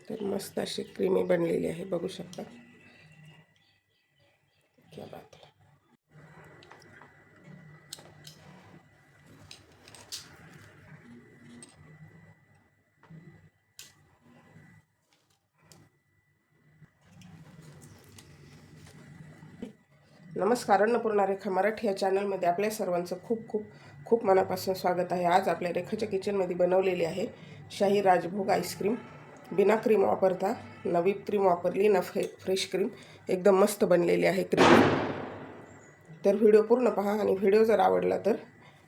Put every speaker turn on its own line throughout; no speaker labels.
तर मस्त अशी क्रीमी बनलेली आहे, बघू शकता. क्या बात आहे. नमस्कार, अन्नपूर्णा रेखा मराठी या चॅनलमध्ये आपल्या सर्वांचं खूप खूप खूप मनापासून स्वागत आहे. आज आपल्या रेखाच्या किचनमध्ये बनवलेली आहे शाही राजभोग आईस्क्रीम. बिना क्रीम वापरता, ना व्हिप क्रीम वापरली ना फ्रेश क्रीम, एकदम मस्त बनलेली आहे क्रीम. तर व्हिडिओ पूर्ण पहा आणि व्हिडिओ जर आवडला तर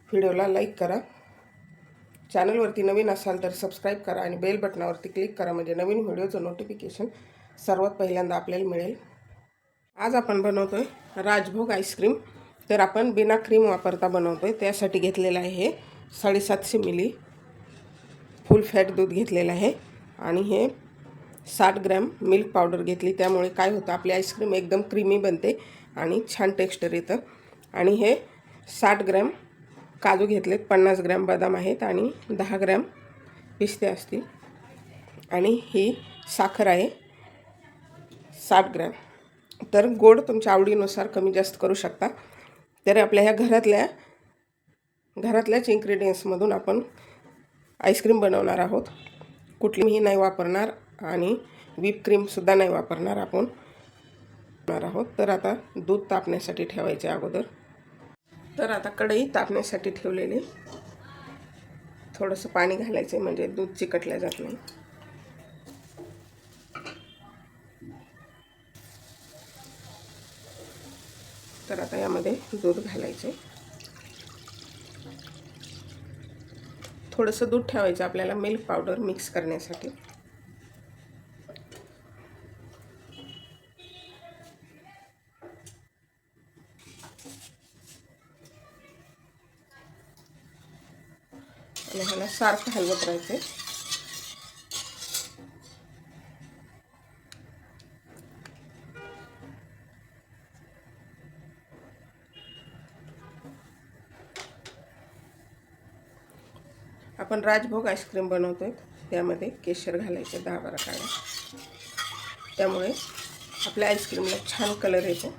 व्हिडिओला लाईक करा. चॅनलवरती नवीन असाल तर सबस्क्राईब करा आणि बेल बटनावरती क्लिक करा, म्हणजे नवीन व्हिडिओचं नोटिफिकेशन सर्वात पहिल्यांदा आपल्याला मिळेल. आज आपण बनवतोय राजभोग आईस्क्रीम. तर आपण बिना क्रीम वापरता बनवतोय. त्यासाठी घेतलेलं आहे हे 750 मिली फुल फॅट दूध घेतलेलं आहे आणि हे 60 ग्रॅम मिल्क पावडर घेतली. त्यामुळे काय होतं, आपली आईस्क्रीम एकदम क्रीमी बनते आणि छान टेक्स्चर येतं. आणि हे 60 ग्रॅम काजू घेतलेत, 50 ग्रॅम बदाम आहेत आणि 10 ग्रॅम पिस्ते असतील. आणि ही साखर आहे 60 ग्रॅम. तर गोड तुमच्या आवडीनुसार कमी जास्त करू शकता. तर आपल्या ह्या घरातल्याच इन्ग्रेडियंट्समधून आपण आईस्क्रीम बनवणार आहोत. कुठलीही नाही वापरणार आणि व्हिप क्रीमसुद्धा नाही वापरणार आपण आहोत. तर आता दूध तापण्यासाठी ठेवायचे अगोदर. तर आता कढई तापण्यासाठी ठेवलेली, थोडंसं पाणी घालायचं म्हणजे दूध चिकटलं जात नाही. तर आता यामध्ये दूध घालायचे. थोडंसं दूध ठेवायचं आपल्याला मिल्क पावडर मिक्स करण्यासाठी. आणि ह्याला सारखं हलवत राहायचं. आपण राजभोग आईस्क्रीम बनवतोय, त्यामध्ये केशर घालायचे 10-12 काड्या. त्यामुळे आपल्या आईस्क्रीमला छान कलर येतो.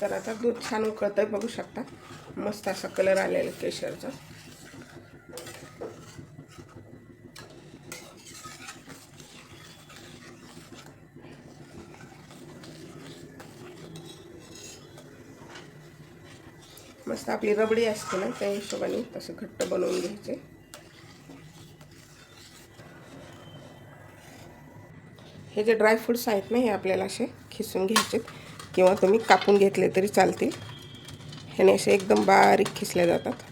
तर आता दूध छान उकळतंय, बघू शकता. मस्त असा कलर आलेला केशरचा. मस्त आपली रबडी असते ना, त्या हिशोबाने तसं घट्ट बनवून घ्यायचे. हे जे ड्रायफ्रूट्स आहेत ना, हे आपल्याला असे खिसून घ्यायचे किंवा तुम्ही कापून घेतले तरी चालतील. ह्याने असे एकदम बारीक खिसले जातात,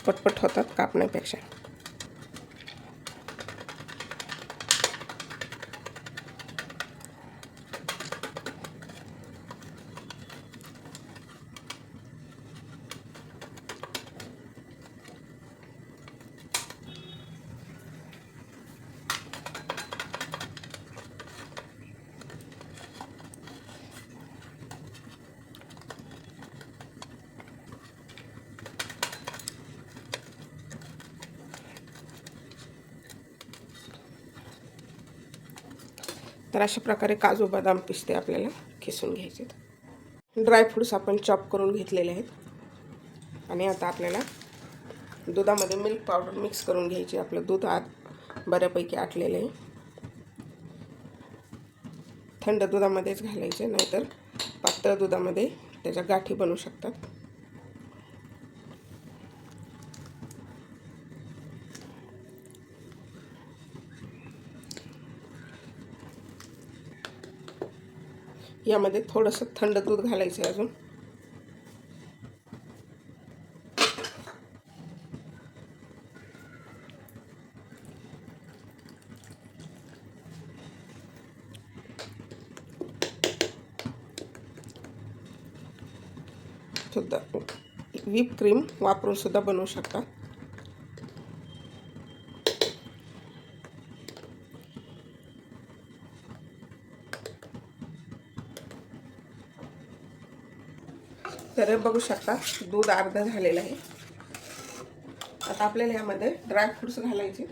पटपट होतात कापण्यापेक्षा. तर अशा प्रकारे काजू बदाम पिस्ते आपल्याला खिसून घ्यायचे. ड्रायफ्रूट्स आपण चॉप करून घेतलेले आहेत. आणि आता आपल्याला दुधामध्ये मिल्क पावडर मिक्स करून घ्यायची. आपलं दूध आत बऱ्यापैकी आटलेलं आहे. थंड दुधामध्येच घालायचे, नाहीतर पातळ दुधामध्ये त्याच्या गाठी बनू शकतात. यामध्ये थोडंसं थंड दूध घालायचं आहे अजून. सुद्धा व्हिप क्रीम वापरून सुद्धा बनवू शकता. तर तर हे बघू शकता दूध अर्ध झालेलं आहे. आता आपल्याला ह्यामध्ये ड्रायफ्रूट्स घालायचे.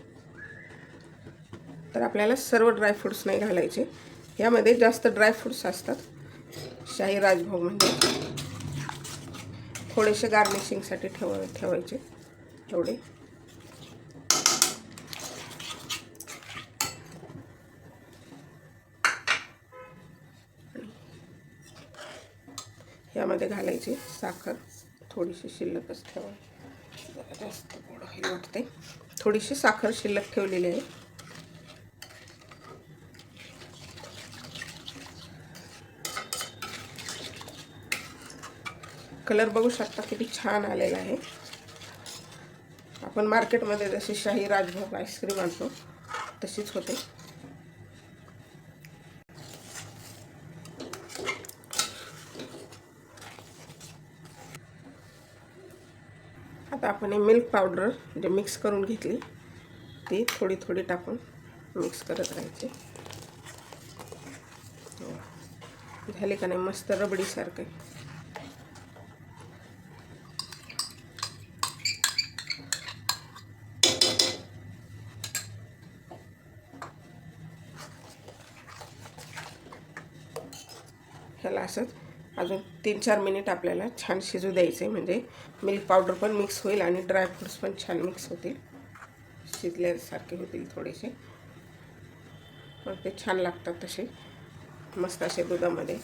तर आपल्याला सर्व ड्रायफ्रूट्स नाही घालायचे, यामध्ये जास्त ड्रायफ्रूट्स असतात शाही राजभोग म्हणजे. थोडेसे गार्निशिंगसाठी ठेवायचे एवढे. यामध्ये घालायची साखर, थोडीशी शिल्लकच ठेवायची, जरा जास्त गोड होईल वाटते. थोडीशी साखर शिल्लक ठेवलेली आहे. कलर बघू शकता किती छान आलेला आहे. आपण मार्केटमध्ये जशी शाही राजभोग आईस्क्रीम आणतो तशीच होते. आता आपण हे मिल्क पावडर जे मिक्स करून घेतली ती थोडी थोडी टाकून मिक्स करत राहायचे. झाले का नाही मस्त रबडीसारखं. ह्याला असंच अजून 3-4 मिनिट आपल्याला छान शिजू द्यायचे, म्हणजे मिल्क पावडर पण मिक्स होईल आणि ड्रायफ्रूट्स पण छान मिक्स होतील, शिजल्यासारखे होतील थोडेसे. मग ते छान लागतात तसे मस्त असे दुधामध्ये.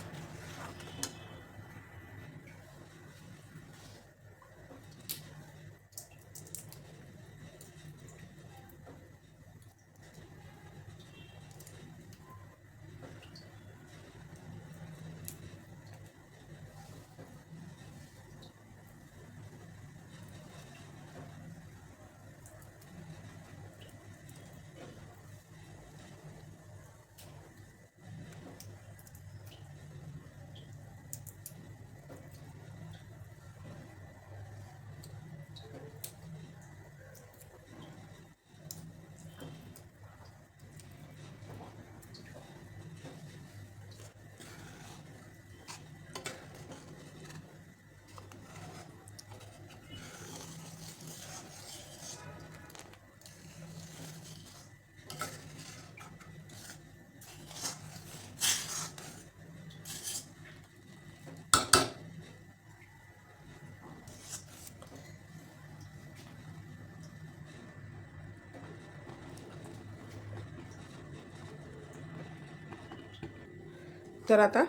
तर आता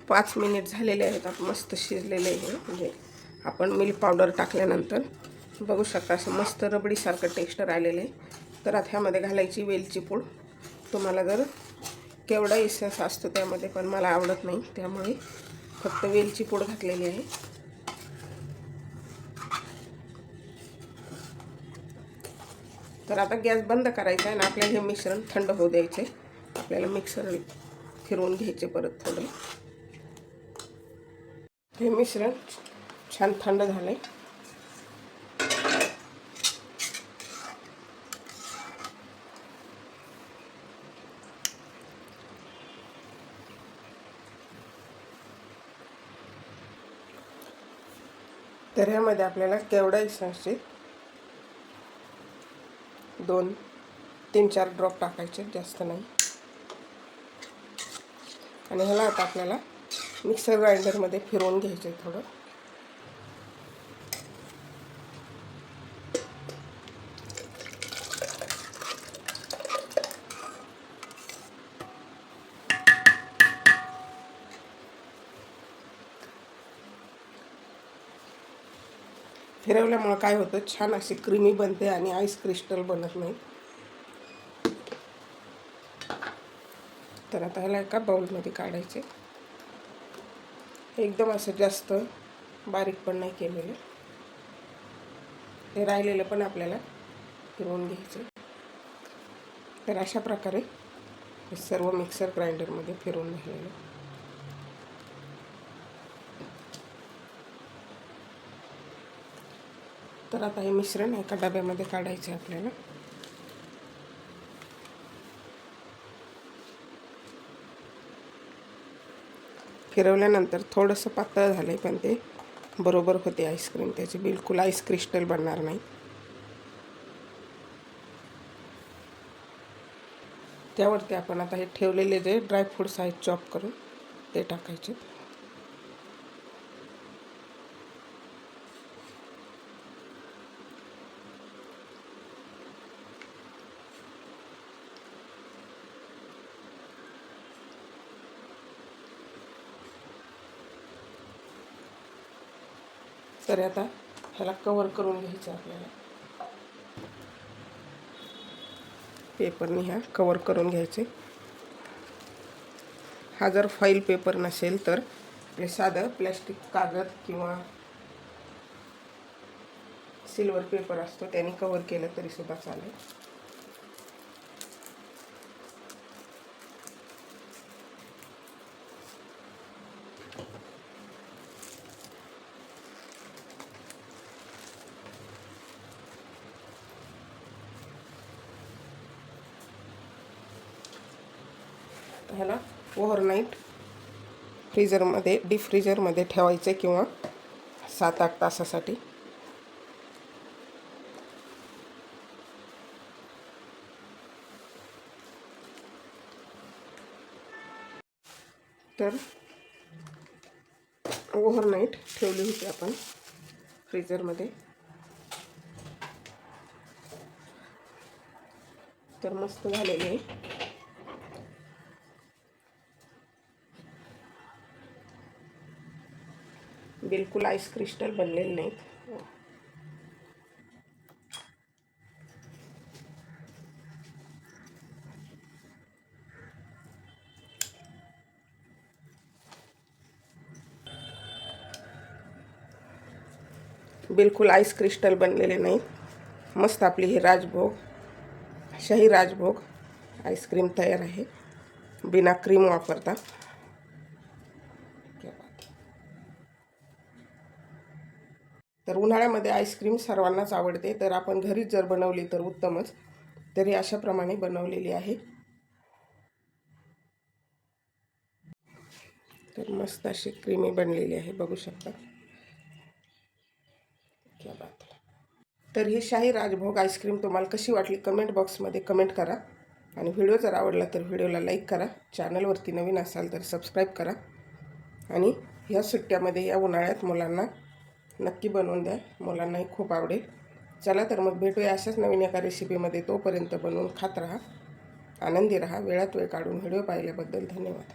5 मिनिट झालेले आहेत. आता मस्त शिजलेले आहे. म्हणजे आपण मिल्क पावडर टाकल्यानंतर बघू शकता असं मस्त रबडीसारखं टेक्स्चर आलेलं आहे. तर आता ह्यामध्ये घालायची वेलची पूड. तुम्हाला जर केवढा इसेन्स असतो त्यामध्ये, पण मला आवडत नाही त्यामुळे फक्त वेलची पूड घातलेली आहे. तर आता गॅस बंद करायचा आहे आणि आपल्याला हे मिश्रण थंड होऊ द्यायचे. आपल्याला मिक्सर फिरवून घ्यायचे परत थोडे. हे मिश्रण छान थंड झाले. तर ह्यामध्ये आपल्याला केवढा इसेन्सचे 2-3-4 ड्रॉप टाकायचे, जास्त नाही. आणि ह्याला आता आपल्याला मिक्सर ग्राइंडरमध्ये फिरवून घ्यायचे थोडं. फिरवल्यामुळे काय होतं, छान अशी क्रीमी बनते आणि आईस क्रिस्टल बनत नाही. तर आता ह्याला एका बाउलमध्ये काढायचे. एकदम असं जास्त बारीक पण नाही केलेलं. ते राहिलेलं पण आपल्याला फिरवून घ्यायचं. तर अशा प्रकारे हे सर्व मिक्सर ग्राइंडरमध्ये फिरवून घ्यायला. तर आता हे मिश्रण एका डब्यामध्ये काढायचे आपल्याला. फिरवल्यानंतर थोडंसं पातळ झालं आहे, पण ते बरोबर होते आईस्क्रीम, त्याची बिलकुल आईस क्रिस्टल बनणार नाही. त्यावरती आपण आता हे ठेवलेले जे ड्रायफ्रूट्स आहेत चॉप करून ते टाकायचे. तर आता ह्याला कवर करून घ्यायचं आपल्याला. पेपरने ह्या कवर करून घ्यायचे. हा जर फॉईल पेपर नसेल तर साधं प्लॅस्टिक कागद किंवा सिल्वर पेपर असतो त्याने कवर केलं तरी सुद्धा चालेल. ह्याला ओव्हरनाईट फ्रीजरमध्ये डीप फ्रीजरमध्ये ठेवायचे किंवा 7-8 तासासाठी. तर ओव्हरनाईट ठेवली होती आपण फ्रीजरमध्ये. तर मस्त झालेली आहे. बिलकुल आईस क्रिस्टल बनलेले नाहीत. बिलकुल आईस क्रिस्टल बनलेले नाहीत. मस्त आपली ही राजभोग, शाही राजभोग आईस्क्रीम तयार आहे बिना क्रीम वापरता. तर उन्हाळ्यामध्ये आईस्क्रीम सर्वांनाच आवडते, तर आपण घरीच जर बनवली तर उत्तमच. तरी अशाप्रमाणे बनवलेली आहे. तर मस्त अशी क्रीमी बनलेली आहे, बघू शकता. क्या बात आहे. तर ही शाही राजभोग आईस्क्रीम तुम्हाला कशी वाटली कमेंट बॉक्समध्ये कमेंट करा. आणि व्हिडिओ जर आवडला तर व्हिडिओला लाईक करा. चॅनलवरती नवीन असाल तर सबस्क्राईब करा. आणि ह्या सुट्ट्यामध्ये या उन्हाळ्यात मुलांना नक्की बनवून द्या, मुलांनाही खूप आवडेल. चला तर मग भेटूया अशाच नवीन एका रेसिपीमध्ये. तोपर्यंत बनवून खात राहा, आनंदी राहा. वेळात वेळ काढून व्हिडिओ पाहिल्याबद्दल धन्यवाद.